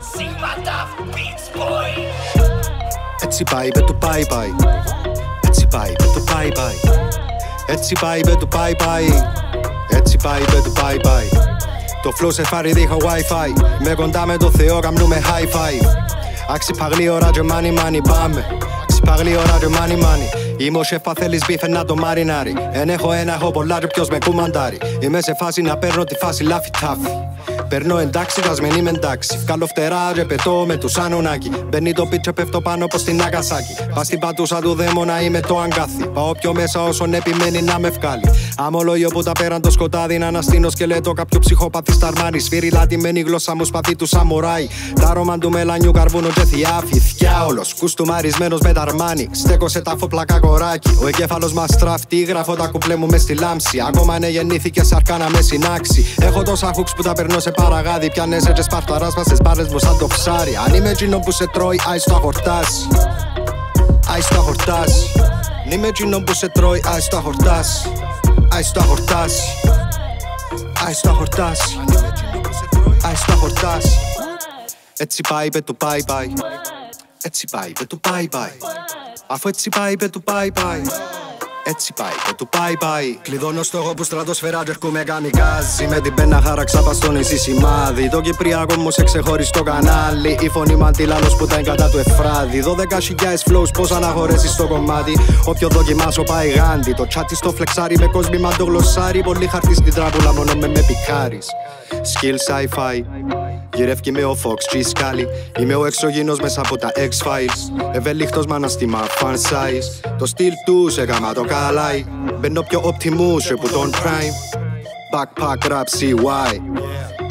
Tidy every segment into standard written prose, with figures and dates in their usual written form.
Sigma Daf Beats Boy. Έτσι πάει, είπε του πάει πάει. Έτσι πάει, είπε του πάει πάει. Έτσι πάει, είπε του πάει πάει. Έτσι πάει, είπε του πάει πάει. Το flow σε φάρει είχα wifi. Με κοντά με το Θεό καμνούμε high five. Αξιπαγλή ώρα και money money πάμε. Αξιπαγλή ώρα και money money. Είμαι ο σεφα θέλεις μπίφε να το μαρινάρει. Εν έχω ένα, έχω πολλά και ποιος με κουμαντάρει. Είμαι σε φάση να παίρνω τη φάση λάφι τάφι. Περνώ εντάξει, ας μην είμαι εντάξει. Βγάλω φτερά και πετώ με του σανουνάκι. Μπαίνει το πίτσε πέφτω πάνω πως την Ναγκασάκη. Πας στην πατούσα του δαίμονα είμαι το αγκάθι. Πάω πιο μέσα όσον επιμένει να με βγάλει. Αμολόγιο που τα πέραν το σκοτάδι. Να αναστείνω σκελέτο κάποιο ψυχόπαθη σταρμάρι. Σφύρι λατημένη γλώσσα μου σπαθί του σαμουράι. Τα ρόμαν του μελανιού καρβούνο και θιάφι. Θιάολος, κουστούμαρισμένος με ταρμάνι. Στέκω σε τάφο πλακά κοράκι. Ο εγκέφαλος μας τράφτη. Γράφω τα κουπλέ μου μες στη λάμψη. Ακόμα ναι γεννήθηκε σαρκά να με συνάξει. Έχω τόσα χούξ που τα περνώ σε παραγάδι. Πιάνεσαι και σπαρταράς μας στις μπάρες μου σαν το ψάρι. Αν είμαι εκείνο που σε τρώει, άι στο αχορτάς. Άι στο αχορτάς. Αν είμαι εκείνο που σε τρώει, άι στο αχορτάς. Άι στο αχορτάς. Άι στο αχορτάς. Άι στο αχορτάς. Έτσι πάει, είπε του πάει πάει. Έτσι πάει, είπε του πάει πάει. Αφού έτσι πάει, είπε του πάει πάει. Έτσι πάει, είπε του πάει πάει. Κλειδώνω στόχο που στρατοσφαιρά και έρχομαι καμικάζι. Με την πένα χάραξα πας στο νησί σημάδι. Το Κυπριακό μου σε ξεχωριστό κανάλι. Η φωνή μαντήλαλος που ήταν κατά του Εφράδι. 12.000 flows πώς αναχωρέσεις στο κομμάτι. Όποιο δοκιμάσω πάει γάντι. Το τσάτι στο φλεξάρι με κόσμημα το γλωσσάρι. Πολύ χαρτί στην τράπουλα μόνο με πικάρεις. Skill sci-fi. Γυρεύκει με ο Fox G Scally. Είμαι ο εξωγήινος μέσα από τα X-Files. Ευελίχτος με αναστήμα fan size. Το στυλ του σε γάμα το καλάει. Μπαίνω πιο Optimus που τον Prime. Backpack rap CY.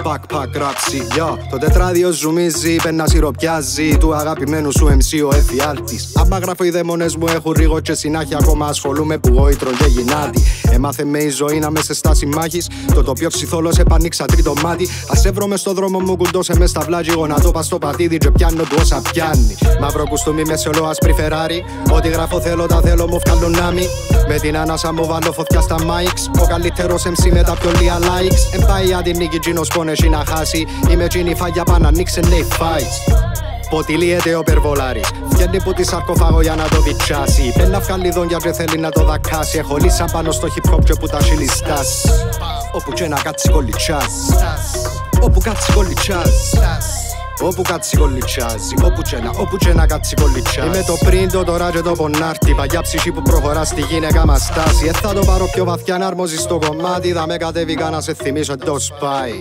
Backpack rap C, yo. Το τετράδιο ζουμίζει, πένα σιροπιάζει. Του αγαπημένου σου MC ο εφιάλτης. Άμα γράφω οι δαίμονες μου έχουν ρίγο και συνάχεια. Ακόμα ασχολούμαι που γόητρον και γυνάτη. Έμαθε με η ζωή να με σε στάση μάχης. Το τοπίο ξυθόλος επανοίξα τρίτο μάτι. Ας έβρω μες στο δρόμο μου κουντώσε μες στα βλάγι. Εγώ να το πας στο πατίδι και πιάνω του όσα πιάνει. Μαύρο κουστούμι με σε ολό ασπρί Φεράρι. Ό,τι γράφω θέλω τα θέλω μου βγάλω νάμι. Με την ανάσα μου βάλω φωτιά στα mics. Ο καλύτερος MC με τα πιο λίγα likes. Εν πάει αντινίκη τζίνος πόνεσι να χάσει. Είμαι τζίνη φάγια πάνω ανοίξε νέι fights. Ποτιλίεται ο περβολάρης. Βγαίνει που τη σαρκοφάγω για να το βιτσάσει. Πένα βγάλει δόντια και θέλει να το δακάσει. Έχω λύσα πάνω στο hip hop και που τα σιλιστάς. Όπου και να κάτσει κολλιτσάς. Όπου κάτσει κολλιτσάς. Όπου κάτσει κολλιτσάζει. Όπου και να κάτσει κολλιτσάζει. Είμαι το πριν, το τώρα και το πονάρτι. Παγιά ψυχή που προχωρά στη γυναίκα μας στάση. Θα το πάρω πιο βαθιά να αρμόζει στο κομμάτι. Θα με κατέβηκα να σε θυμίσω εντός πάει.